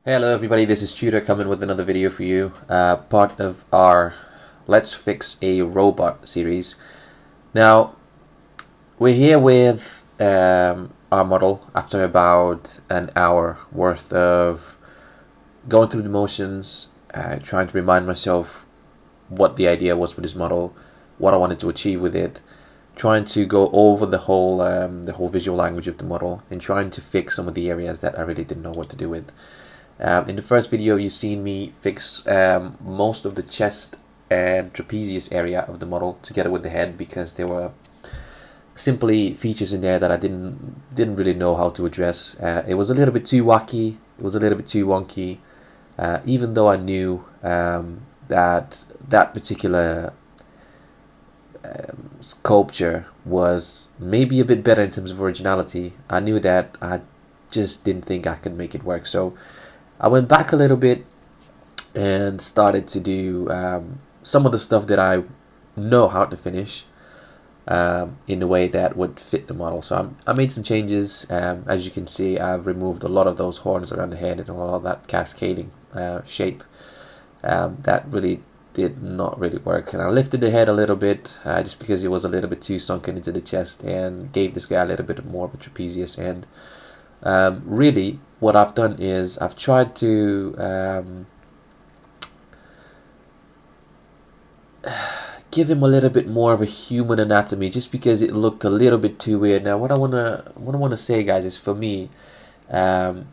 Hello everybody, this is Tudor coming with another video for you, part of our Let's Fix a Robot series. Now, we're here with our model after about an hour worth of going through the motions, trying to remind myself what the idea was for this model, what I wanted to achieve with it, trying to go over the whole visual language of the model, and trying to fix some of the areas that I really didn't know what to do with. In the first video, you've seen me fix most of the chest and trapezius area of the model together with the head, because there were simply features in there that I didn't really know how to address. It was a little bit too wacky. It was a little bit too wonky. Even though I knew that particular sculpture was maybe a bit better in terms of originality, I knew that I just didn't think I could make it work. So I went back a little bit and started to do some of the stuff that I know how to finish in a way that would fit the model. So I made some changes. As you can see, I've removed a lot of those horns around the head and a lot of that cascading shape. That really did not really work. And I lifted the head a little bit just because it was a little bit too sunken into the chest, and gave this guy a little bit more of a trapezius. And really, what I've done is I've tried to give him a little bit more of a human anatomy, just because it looked a little bit too weird. Now, what I wanna say, guys, is for me, the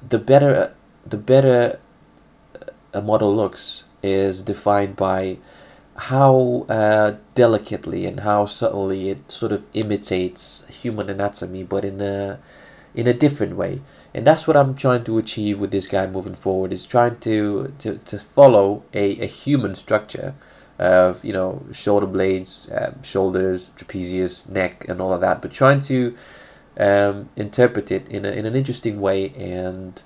better a model looks is defined by how delicately and how subtly it sort of imitates human anatomy, but in a different way. And that's what I'm trying to achieve with this guy moving forward, is trying to follow a human structure of, you know, shoulder blades, shoulders, trapezius, neck, and all of that, but trying to interpret it in an interesting way and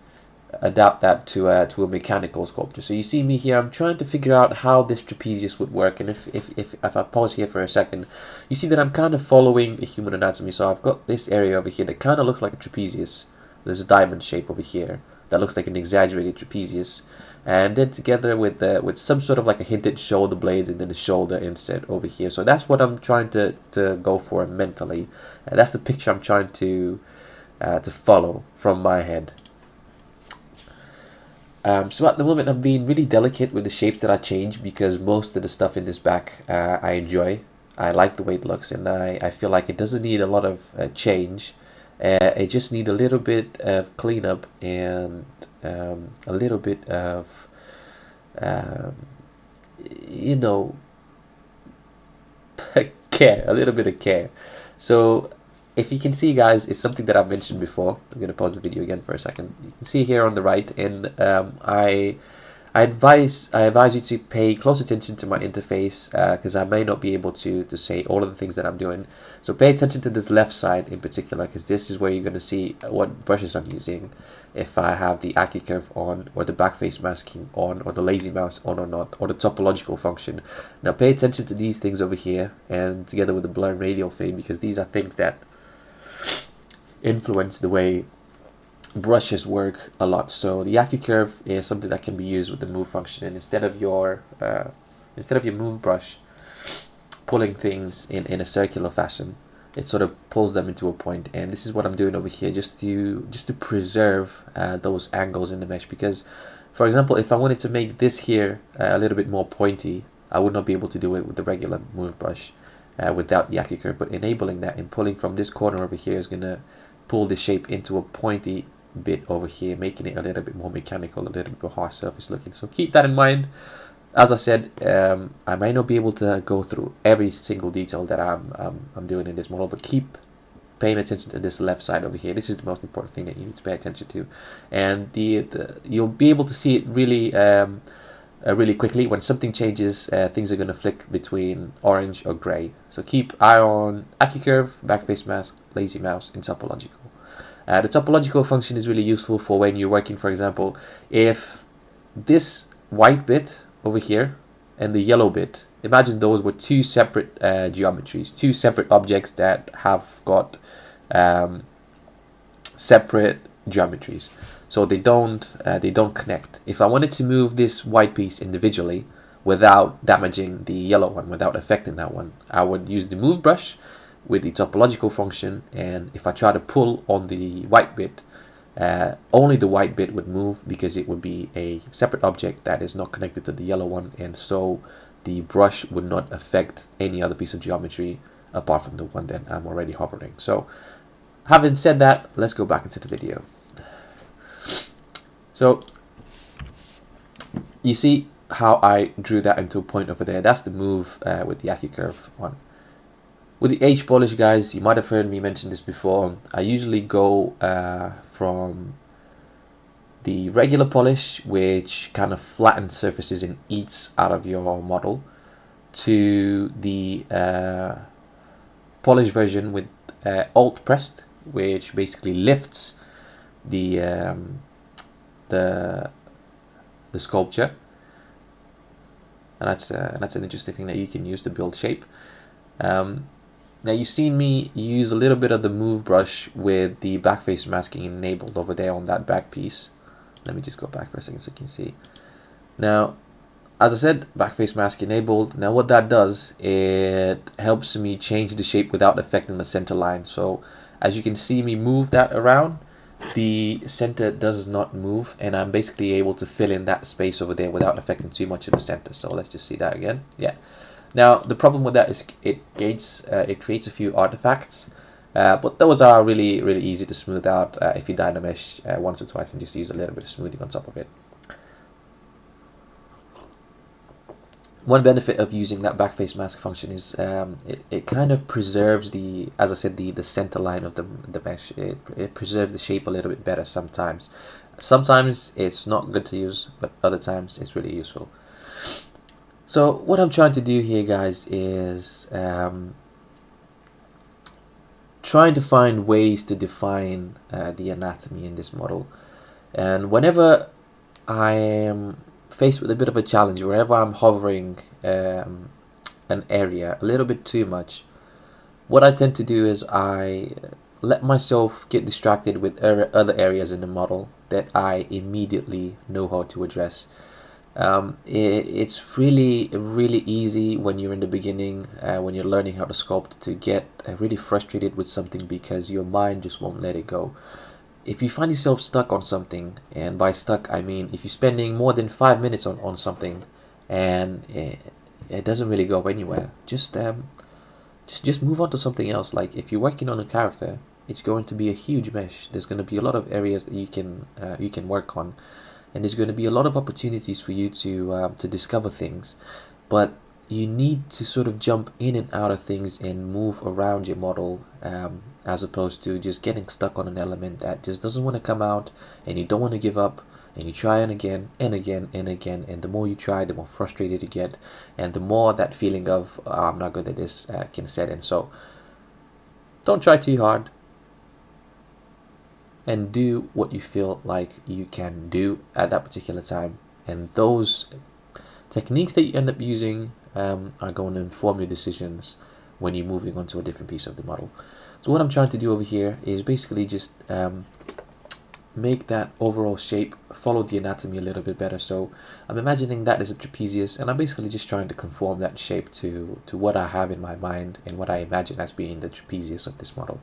adapt that to a mechanical sculpture. So you see me here, I'm trying to figure out how this trapezius would work. And if I pause here for a second, you see that I'm kind of following a human anatomy. So I've got this area over here that kind of looks like a trapezius. There's a diamond shape over here that looks like an exaggerated trapezius, and then together with some sort of like a hinted shoulder blades, and then a shoulder inset over here. So that's what I'm trying to go for mentally. That's the picture I'm trying to follow from my head. So at the moment, I'm being really delicate with the shapes that I change, because most of the stuff in this back I enjoy. I like the way it looks, and I feel like it doesn't need a lot of change. It just needs a little bit of cleanup and a little bit of, you know, care, a little bit of care. So if you can see, guys, it's something that I've mentioned before. I'm going to pause the video again for a second. You can see here on the right, and I advise you to pay close attention to my interface, because I may not be able to say all of the things that I'm doing. So pay attention to this left side in particular, because this is where you're going to see what brushes I'm using, if I have the AccuCurve on, or the backface masking on, or the lazy mouse on or not, or the topological function. Now pay attention to these things over here, and together with the blur and radial fade, because these are things that influence the way brushes work a lot. So the AccuCurve is something that can be used with the move function, and instead of your move brush pulling things in a circular fashion, it sort of pulls them into a point. And this is what I'm doing over here, just to preserve those angles in the mesh. Because, for example, if I wanted to make this here a little bit more pointy, I would not be able to do it with the regular move brush without the AccuCurve. But enabling that and pulling from this corner over here is gonna pull the shape into a pointy bit over here, making it a little bit more mechanical, a little bit more hard surface looking. So keep that in mind. As I said, I might not be able to go through every single detail that I'm doing in this model, but keep paying attention to this left side over here. This is the most important thing that you need to pay attention to, and you'll be able to see it really really quickly. When something changes, things are going to flick between orange or gray. So keep eye on AccuCurve, backface mask, lazy mouse, and topological. The topological function is really useful for when you're working, for example, if this white bit over here and the yellow bit, imagine those were two separate geometries, two separate objects that have got separate geometries. so they don't connect. If I wanted to move this white piece individually without damaging the yellow one, without affecting that one, I would use the move brush with the topological function, and if I try to pull on the white bit, only the white bit would move because it would be a separate object that is not connected to the yellow one, and so the brush would not affect any other piece of geometry apart from the one that I'm already hovering. So having said that, let's go back into the video. So you see how I drew that into a point over there. That's the move with the Aki curve one. With the H polish, guys, you might have heard me mention this before. I usually go from the regular polish, which kind of flattens surfaces and eats out of your model, to the polish version with alt pressed, which basically lifts the sculpture, and that's an interesting thing that you can use to build shape. Now you've seen me use a little bit of the move brush with the backface masking enabled over there on that back piece. Let me just go back for a second so you can see. Now, as I said, backface mask enabled. Now what that does, it helps me change the shape without affecting the center line. So as you can see me move that around, the center does not move, and I'm basically able to fill in that space over there without affecting too much of the center. So let's just see that again. Yeah. Now the problem with that is it creates a few artifacts, but those are really easy to smooth out if you Dynamesh once or twice and just use a little bit of smoothing on top of it. One benefit of using that backface mask function is it kind of preserves the, as I said, the center line of the mesh. It preserves the shape a little bit better sometimes. Sometimes it's not good to use, but other times it's really useful. So what I'm trying to do here, guys, is trying to find ways to define the anatomy in this model. And whenever I am faced with a bit of a challenge, wherever I'm hovering an area a little bit too much, what I tend to do is I let myself get distracted with other areas in the model that I immediately know how to address. It's really easy when you're in the beginning, when you're learning how to sculpt, to get really frustrated with something because your mind just won't let it go. If you find yourself stuck on something, and by stuck I mean if you're spending more than 5 minutes on something and it doesn't really go anywhere, just move on to something else. Like if you're working on a character, it's going to be a huge mesh. There's going to be a lot of areas that you can work on, and there's going to be a lot of opportunities for you to discover things, but you need to sort of jump in and out of things and move around your model, as opposed to just getting stuck on an element that just doesn't want to come out, and you don't want to give up, and you try it again and again and again, and the more you try, the more frustrated you get, and the more that feeling of I'm not good at this can set in. So don't try too hard, and do what you feel like you can do at that particular time, and those techniques that you end up using are going to inform your decisions when you're moving on to a different piece of the model. So what I'm trying to do over here is basically just make that overall shape follow the anatomy a little bit better. So I'm imagining that as a trapezius, and I'm basically just trying to conform that shape to what I have in my mind and what I imagine as being the trapezius of this model.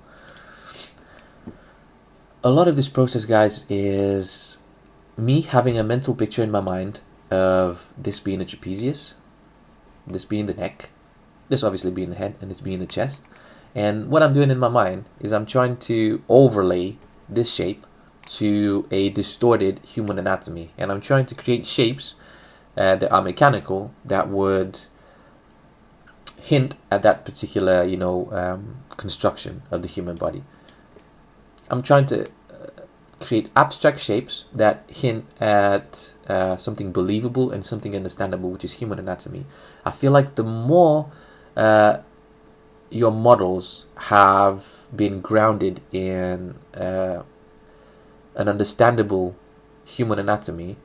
A lot of this process, guys, is me having a mental picture in my mind of this being a trapezius, this being the neck, this obviously being the head, and this being the chest. And what I'm doing in my mind is I'm trying to overlay this shape to a distorted human anatomy, and I'm trying to create shapes that are mechanical that would hint at that particular, construction of the human body. I'm trying to create abstract shapes that hint at something believable and something understandable, which is human anatomy. I feel like the more your models have been grounded in an understandable human anatomy,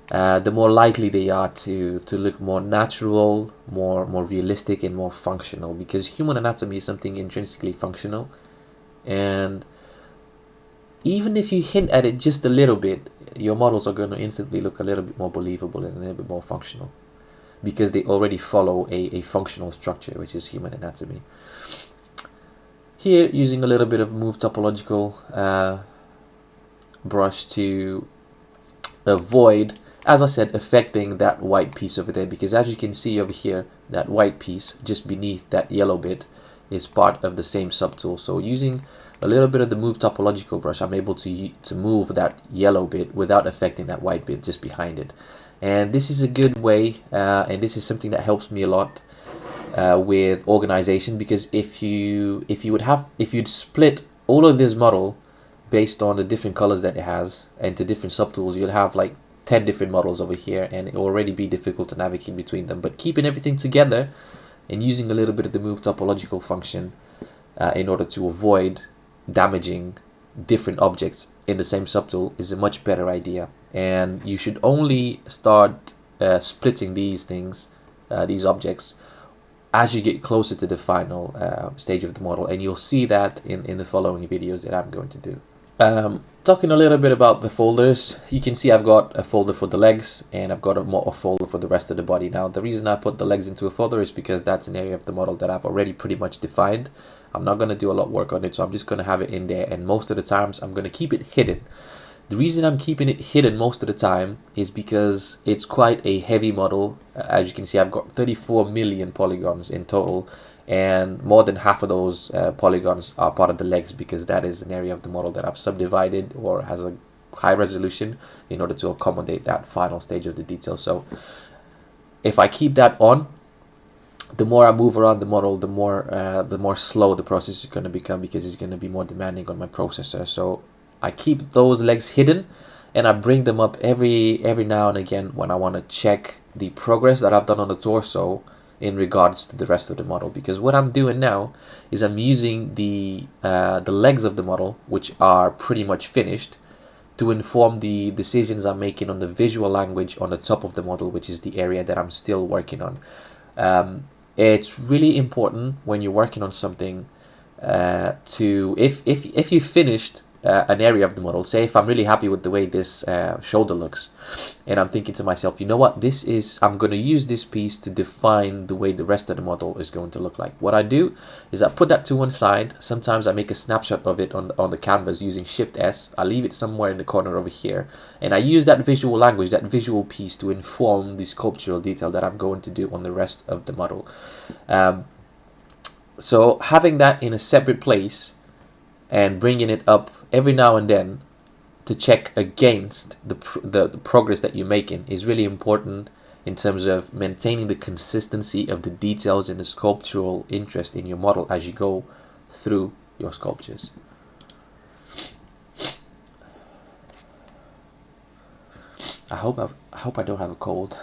the more likely they are to look more natural, more realistic, and more functional, because human anatomy is something intrinsically functional, and even if you hint at it just a little bit, your models are going to instantly look a little bit more believable and a little bit more functional, because they already follow a functional structure, which is human anatomy. Here, using a little bit of move topological brush to avoid, as I said, affecting that white piece over there, because as you can see over here, that white piece just beneath that yellow bit is part of the same subtool. So using a little bit of the move topological brush, I'm able to move that yellow bit without affecting that white bit just behind it. And this is a good way, and this is something that helps me a lot with organization, because if you'd split all of this model based on the different colors that it has into different subtools, you'll have like 10 different models over here, and it will already be difficult to navigate between them. But keeping everything together and using a little bit of the move topological function in order to avoid damaging different objects in the same subtool is a much better idea. And you should only start splitting these things, these objects, as you get closer to the final stage of the model, and you'll see that in the following videos that I'm going to do. Talking a little bit about the folders, you can see I've got a folder for the legs and I've got a folder for the rest of the body. Now, the reason I put the legs into a folder is because that's an area of the model that I've already pretty much defined. I'm not going to do a lot of work on it, so I'm just going to have it in there, and most of the times I'm going to keep it hidden. The reason I'm keeping it hidden most of the time is because it's quite a heavy model. As you can see, I've got 34 million polygons in total, and more than half of those polygons are part of the legs, because that is an area of the model that I've subdivided or has a high resolution in order to accommodate that final stage of the detail. So if I keep that on, the more I move around the model, the more slow the process is going to become, because it's going to be more demanding on my processor. So I keep those legs hidden, and I bring them up every now and again when I want to check the progress that I've done on the torso in regards to the rest of the model. Because what I'm doing now is I'm using the legs of the model, which are pretty much finished, to inform the decisions I'm making on the visual language on the top of the model, which is the area that I'm still working on. It's really important when you're working on something to, if you finished an area of the model, say if I'm really happy with the way this shoulder looks, and I'm thinking to myself, you know what, I'm going to use this piece to define the way the rest of the model is going to look like. What I do is I put that to one side. Sometimes I make a snapshot of it on the canvas using Shift S. I leave it somewhere in the corner over here, and I use that visual language, that visual piece, to inform the sculptural detail that I'm going to do on the rest of the model. So having that in a separate place and bringing it up every now and then to check against the progress that you're making is really important in terms of maintaining the consistency of the details and the sculptural interest in your model as you go through your sculptures. I hope I don't have a cold.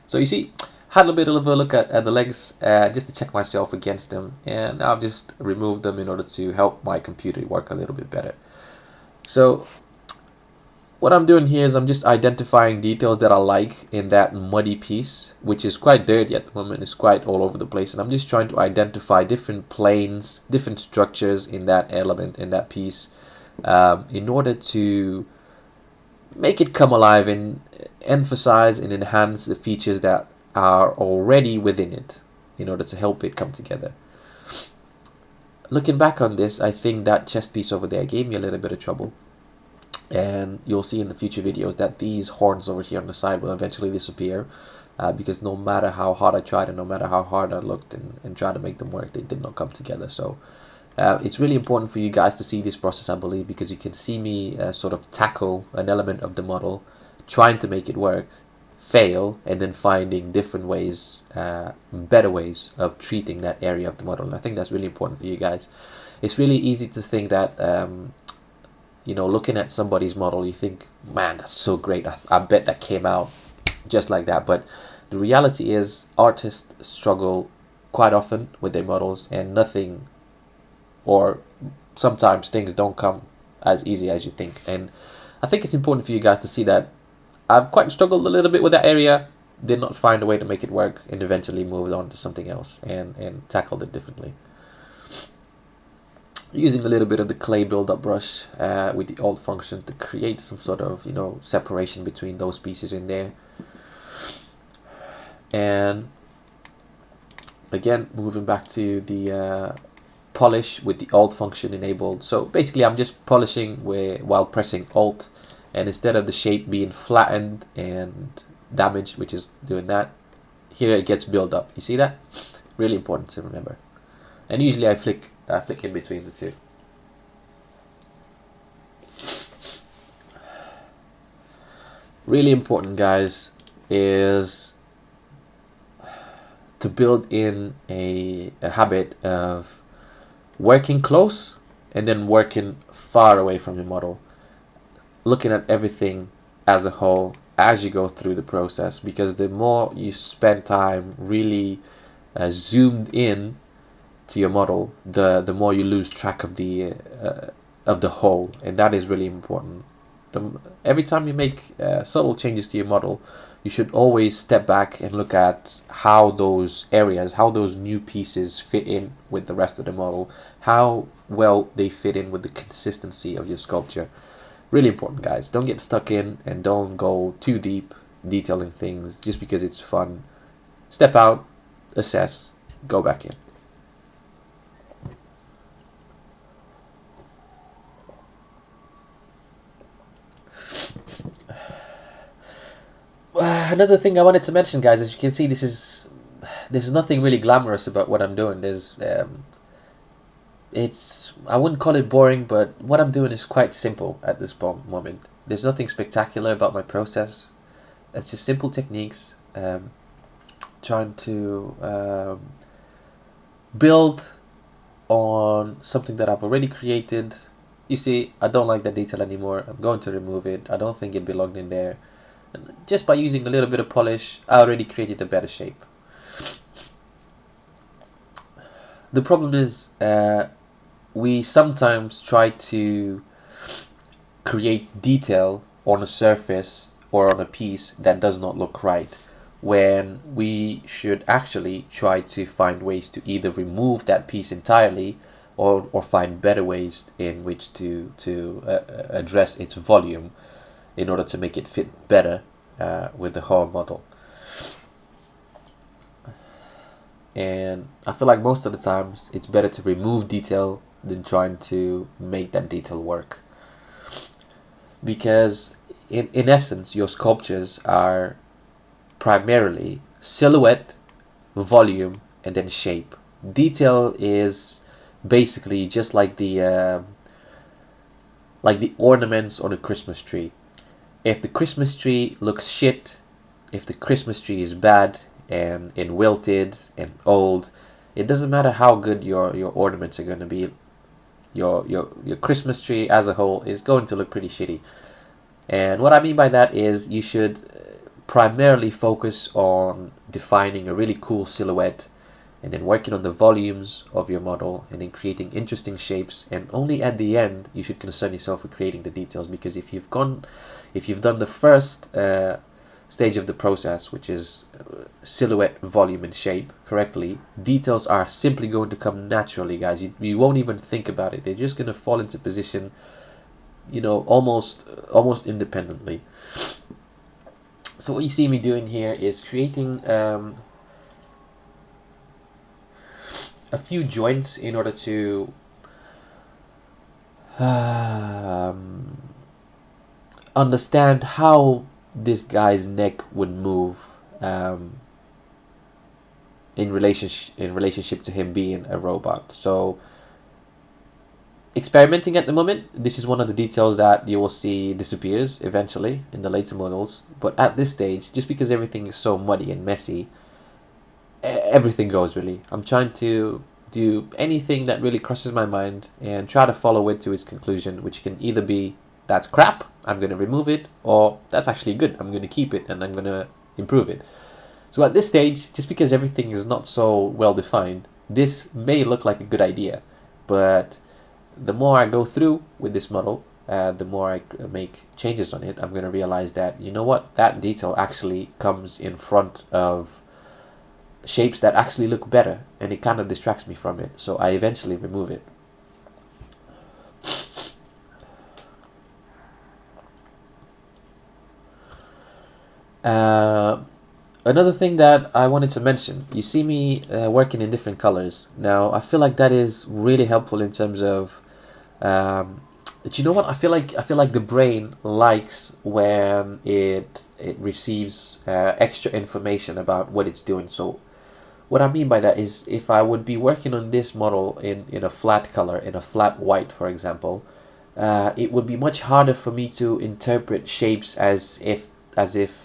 So you see, had a bit of a look at the legs just to check myself against them, and I've just removed them in order to help my computer work a little bit better. So what I'm doing here is I'm just identifying details that I like in that muddy piece, which is quite dirty at the moment. It's quite all over the place, and I'm just trying to identify different planes, different structures in that element, in that piece, in order to make it come alive and emphasize and enhance the features that are already within it in order to help it come together. Looking back on this, I think that chest piece over there gave me a little bit of trouble, and you'll see in the future videos that these horns over here on the side will eventually disappear, because no matter how hard I tried and no matter how hard I looked and tried to make them work, they did not come together. So it's really important for you guys to see this process, I believe, because you can see me sort of tackle an element of the model, trying to make it work, fail, and then finding different ways, better ways of treating that area of the model. And I think that's really important for you guys. It's really easy to think that looking at somebody's model, you think, man, that's so great, I bet that came out just like that. But the reality is artists struggle quite often with their models, and nothing, or sometimes things don't come as easy as you think. And I think it's important for you guys to see that I've quite struggled a little bit with that area, did not find a way to make it work, and eventually moved on to something else and tackled it differently. using a little bit of the clay build-up brush with the alt function to create some sort of, you know, separation between those pieces in there. And again, moving back to the polish with the alt function enabled. So basically I'm just polishing while pressing alt, and instead of the shape being flattened and damaged, which is doing that, here it gets built up. You see that? Really important to remember. And usually I flick in between the two. Really important, guys, is to build in a habit of working close and then working far away from your model, looking at everything as a whole as you go through the process, because the more you spend time really zoomed in to your model, the more you lose track of the whole, and that is really important. Every time you make subtle changes to your model, you should always step back and look at how those areas, how those new pieces fit in with the rest of the model, how well they fit in with the consistency of your sculpture. Really important, guys. Don't get stuck in and don't go too deep detailing things just because it's fun. Step out, assess, go back in. Another thing I wanted to mention, guys, as you can see, there's nothing really glamorous about what I'm doing. I wouldn't call it boring, but what I'm doing is quite simple at this moment. There's nothing spectacular about my process. It's just simple techniques, trying to build on something that I've already created. You see, I don't like that detail anymore. I'm going to remove it. I don't think it belonged in there. And just by using a little bit of polish, I already created a better shape. The problem is we sometimes try to create detail on a surface or on a piece that does not look right, when we should actually try to find ways to either remove that piece entirely or find better ways in which to address its volume in order to make it fit better with the whole model. And I feel like most of the times it's better to remove detail than trying to make that detail work, because in essence your sculptures are primarily silhouette, volume, and then shape. Detail is basically just like the ornaments on a Christmas tree. If the Christmas tree looks shit, if the Christmas tree is bad and wilted and old, it doesn't matter how good your ornaments are going to be. Your Christmas tree as a whole is going to look pretty shitty. And what I mean by that is you should primarily focus on defining a really cool silhouette, and then working on the volumes of your model, and then creating interesting shapes, and only at the end you should concern yourself with creating the details. Because if you've done the first stage of the process, which is silhouette, volume, and shape correctly, details are simply going to come naturally, guys. You won't even think about it. They're just going to fall into position, you know, almost independently. So what you see me doing here is creating a few joints in order to understand how this guy's neck would move in relationship to him being a robot. So experimenting at the moment, this is one of the details that you will see disappears eventually in the later models. But at this stage, just because everything is so muddy and messy, everything goes really. I'm trying to do anything that really crosses my mind and try to follow it to its conclusion, which can either be that's crap, I'm going to remove it, or that's actually good, I'm going to keep it and I'm going to improve it. So at this stage, just because everything is not so well defined, this may look like a good idea, but the more I go through with this model, the more I make changes on it, I'm going to realize that, you know what, that detail actually comes in front of shapes that actually look better, and it kind of distracts me from it, so I eventually remove it. Uh, Another thing that I wanted to mention, you see me working in different colors. Now, I feel like that is really helpful in terms of, but you know what? I feel like the brain likes when it receives extra information about what it's doing. So what I mean by that is if I would be working on this model in a flat color, in a flat white, for example, it would be much harder for me to interpret shapes as if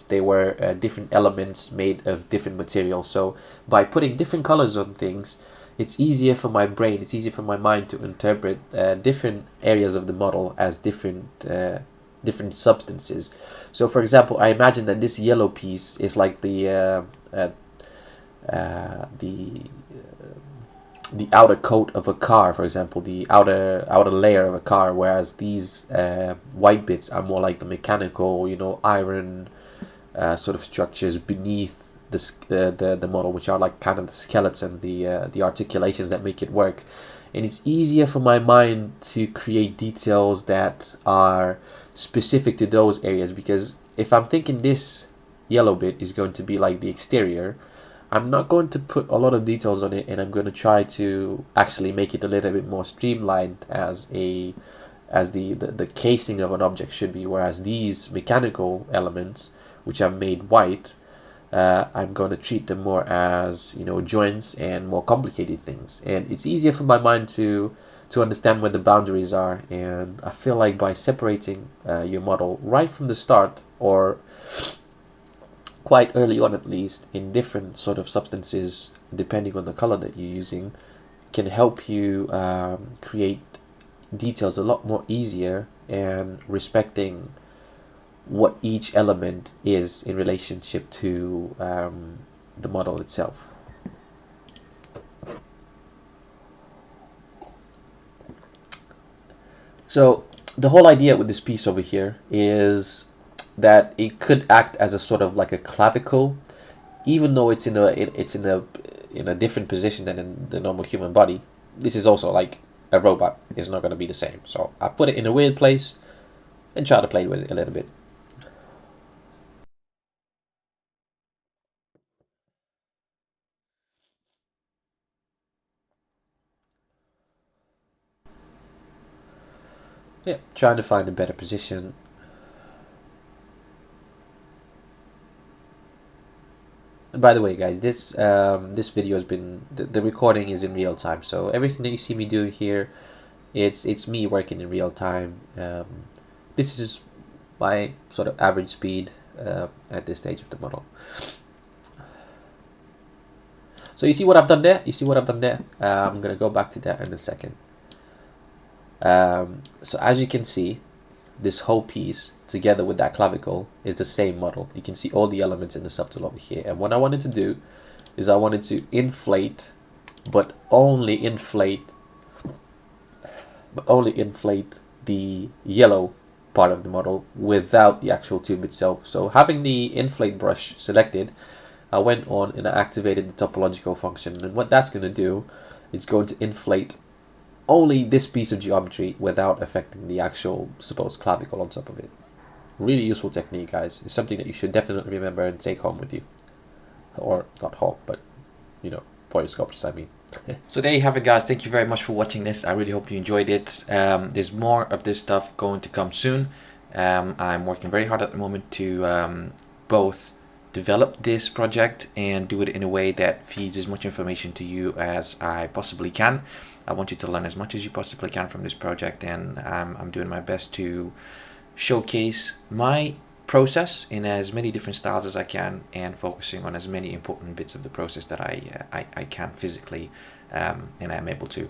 they were different elements made of different materials. So by putting different colors on things, it's easier for my brain, it's easier for my mind to interpret different areas of the model as different substances. So for example, I imagine that this yellow piece is like uh, uh, the the outer coat of a car, for example, the outer layer of a car, whereas these white bits are more like the mechanical, iron sort of structures beneath the model, which are like kind of the skeleton, the articulations that make it work. And it's easier for my mind to create details that are specific to those areas, because if I'm thinking this yellow bit is going to be like the exterior, I'm not going to put a lot of details on it, and I'm going to try to actually make it a little bit more streamlined as the casing of an object should be. Whereas these mechanical elements, which are made white, I'm going to treat them more as joints and more complicated things. And it's easier for my mind to understand where the boundaries are. And I feel like by separating your model right from the start, or quite early on at least, in different sort of substances depending on the color that you're using, can help you create details a lot more easier and respecting what each element is in relationship to the model itself. So the whole idea with this piece over here is that it could act as a sort of like a clavicle, even though it's in a different position than in the normal human body. This is also like a robot is not going to be the same. So I put it in a weird place and try to play with it a little bit. Yeah, trying to find a better position. And by the way, guys, this video has been the recording is in real time. So everything that you see me doing here, it's me working in real time. This is my sort of average speed at this stage of the model. So you see what I've done there? You see what I've done there? I'm gonna go back to that in a second. So as you can see, this whole piece together with that clavicle is the same model. You can see all the elements in the subtool over here. And what I wanted to do is I wanted to inflate, but only inflate the yellow part of the model without the actual tube itself. So having the inflate brush selected, I went on and I activated the topological function. And what that's going to do is going to inflate only this piece of geometry without affecting the actual supposed clavicle on top of it. Really useful technique, guys. It's something that you should definitely remember and take home with you. Or not home, but for your sculptures, I mean. So there you have it, guys. Thank you very much for watching this. I really hope you enjoyed it. There's more of this stuff going to come soon. I'm working very hard at the moment to both develop this project and do it in a way that feeds as much information to you as I possibly can. I want you to learn as much as you possibly can from this project, and I'm doing my best to showcase my process in as many different styles as I can, and focusing on as many important bits of the process that I can physically, and I'm able to.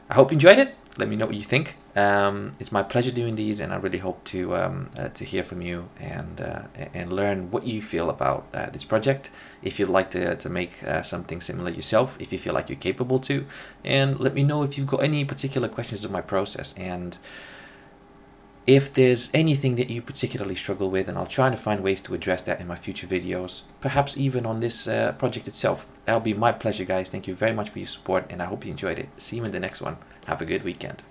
I hope you enjoyed it. Let me know what you think. It's my pleasure doing these, and I really hope to hear from you and learn what you feel about this project. If you'd like to make something similar yourself, if you feel like you're capable to, and let me know if you've got any particular questions of my process, and if there's anything that you particularly struggle with, and I'll try to find ways to address that in my future videos, perhaps even on this project itself. That'll be my pleasure, guys. Thank you very much for your support, and I hope you enjoyed it. See you in the next one. Have a good weekend.